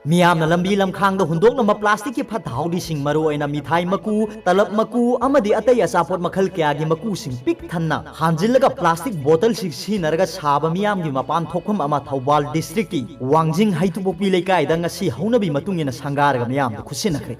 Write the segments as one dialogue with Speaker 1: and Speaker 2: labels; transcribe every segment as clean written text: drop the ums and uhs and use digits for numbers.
Speaker 1: मियामना लंबी लमखांग हुंदोकनम प्लास्टिक की फत हाउदीसिंग मरुओइना मिठाई मकू तलब मकू अमदी अतई अचापोट मखल कयागी मकूसिंग पिक थन्ना हांजिलगा प्लास्टिक बोतल सिनरगा साब मियामगी मपान थोखम अमा थौबाल डिस्ट्रिक्ट की वांजिंग हाइतुपोपी लेकायदा ngasi हौनबी मतुंगिना संगारगा मियाम खुसिनखरे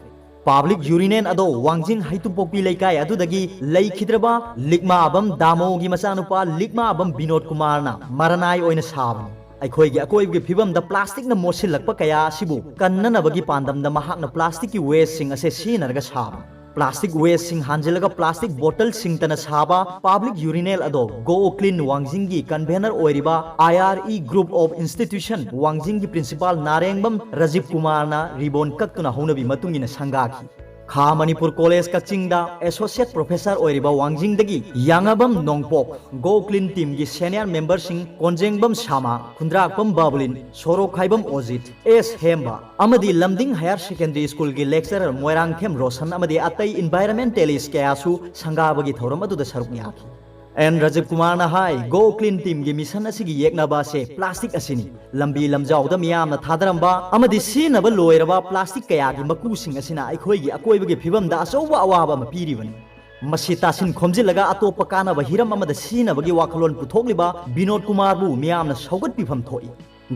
Speaker 1: पब्लिक यूरिनेन अदो वांजिंग हाइतुपोपी लेकाय अदुदगी लेखिद्रबा लिग्मा अबम दामोगी मचानुपा लिग्मा अबम विनोद कुमारना मरनाय ओइना साबनी अखोइगी अकोइबगी फिबमदा प्लास्टिक न मोसिलक्प कया सिबु कन्ननबगी पांदमदा महाकना प्लास्टिक की वेस्ट सिंग असे सिनरगा साब प्लास्टिक वेस्ट सिंग हांजिलगा प्लास्टिक बोतल सिंगतना साबा पब्लिक यूरिनेल अदो गो क्लीन वांजिंगी कन्वेनर ओइरिबा IRE ग्रुप ऑफ इंस्टीट्यूशन वांजिंगी प्रिंसिपल नारेंगबम राजीव कुमारना रिबोन कक्तुना हौनबी मतुंगिना संगाखी खा मणिपुर कॉलेज कचिंगदा एसोसिएट प्रोफेसर ओइरिबा वांजिंगदगी Yangbam Nongpok go clean team की सीनियर मेंबर सिंग कोंजेंगबम शामा खुंद्राकबम बाबुलिन सोरोखाइबम ओजित एस हेम्बा अमदी लमदिंग हायर सेकेंडरी स्कूल की लेक्चरर मोयरांगथेम रोशन अमदी अतई एनवायरमेंटलिस्ट कयासु संगाबगी थौरम अदुदा सरुक याखी एन राजीव कुमार हाई गो क्लीन टीम की मिशन असिगी येकनबा से प्लास्टिक असिनी लंबी लमजाउदा मियामना थादरंबा अमदी सिनबा लोयरबा प्लास्टिक कयागी मकूसिंग असिना अखोइगी अकोइबगी फिबमदा अचौबा अवाबा अमा पीरिबनी मसी तासिन खोमजिलगा अतोप कानबा हिरम अमदा सिनबगी वाखलोन पुथोकलिबा विनोद कुमार बु मियामना सौगतपिफम थोई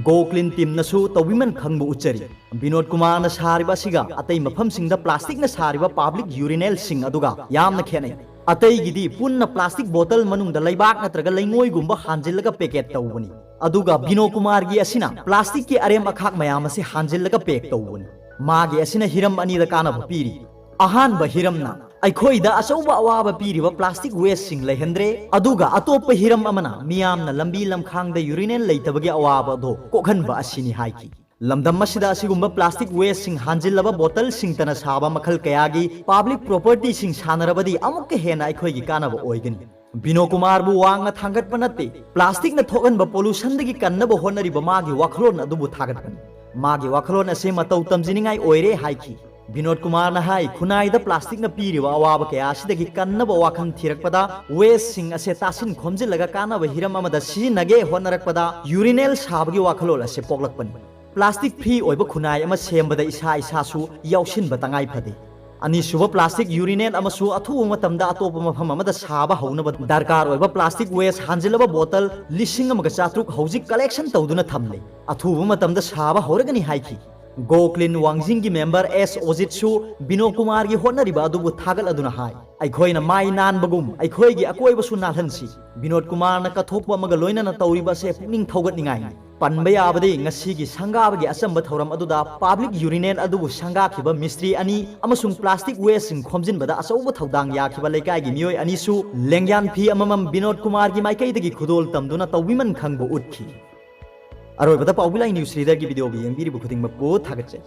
Speaker 1: गो क्लीन टीम नसु तौबिमन खंगबु उच्चरी विनोद कुमार न सारिबा सिगा अतई मफम सिंगदा प्लास्टिक न सारिबा पब्लिक यूरिनेल सिंग अदुगा यामना खेनै अतईगिदी पुन्न प्लास्टिक बोतल मनुंगदा लैबाक नत्रगा लैंगोइगुंबा हांजिलगा पैकेट तौबनी अदुगा विनोद कुमार गी असिना प्लास्टिक की अरेम अखाक मयाम असे हांजिलगा पैक तौबनी मागी असिना हिरम अनीदा कानबा पीरी अहानबा हिरमना अखोइदा अचौबा अवाबा पीरिबा प्लास्टिक वेस्ट सिंग लैहंद्रे अदुगा अतोप हिरम अमना मियामना लंबी लमखांगदा यूरिनेल लैतबगी अवाबा दो कोखनबा असिनी हाइकी लमदम मसिदा असिगुंबा प्लास्टिक वेस्ट सिंग हांजिलबा बोतल सिंग तना साबा मखल कयागी पब्लिक प्रॉपर्टी सिंग सानरबदी अमुक हेना अखोइगी कानबा ओइगनी विनोद कुमार बु वांगना थांगतपा नते प्लास्टिक न थोगनबा पोल्यूशन दगी कन्नबा होनरिबा मागी वाखलोन अदुबु थागतपनी मागी वाखलोन असे मतौ तमजिनिंगाई ओइरे हाइकी विनोद कुमार हाई खुनाइदा प्लास्टिक न पीरिबा अवाब कयासिदगी कन्नबा वाखन थिरकपदा वेस्ट सिंग असे तासिन खोमजिलगा कानबा हिरम अमदा सिनगे होनरकपदा यूरिनेल साबगी वाखलोल असे पोगलकपनी प्लास्टिक फ्री ओइबा खुनाइ अमा सेमबदा इसा इसासु याउसिनबा तंगाइ फदे अनिसुबा प्लास्टिक यूरिनेल अमसु अथुबा मतमदा अतोप मफम अमदा साबा हौनबा दरकार ओइबा प्लास्टिक वेस्ट हांजिलबा बोतल लिसिंग अमगा चात्रुक हौजिक कलेक्शन तौदुना थमले अथुबा मतमदा साबा हौरगनी हाइकी गो क्लीन वांजिंग की मेंबर एस ओजितसु विनोद कुमार की होनरिबा अदुबु थागल अदुना हाई अखोइना माइ नानबगुम अखोइगी अकोइबसु नाथनसी विनोद कुमार न कथोपा मगा लोइना तौरिबा से पुनिंग थौगतनिंगाई पनबा याबदे ngasiगी संगाबगी असंबा थौरम अदुदा पब्लिक यूरिनेल अदुबु संगाखिबा मिस्त्री अनि अमसुंग प्लास्टिक वेस्ट सिंग खोमजिनबदा असौबा थौदांग याखिबा लेकाइगी मियोय अनिसु लेंग्यान फी अममम विनोद कुमार की माइकैदगी खुदोल तमदुना तौबिमन खंगबो उठखी अरोइबदा पाउबिलाई न्यूज रीडर की वीडियो भी यंगबिरिबु खुदिंगमकु थागतचे।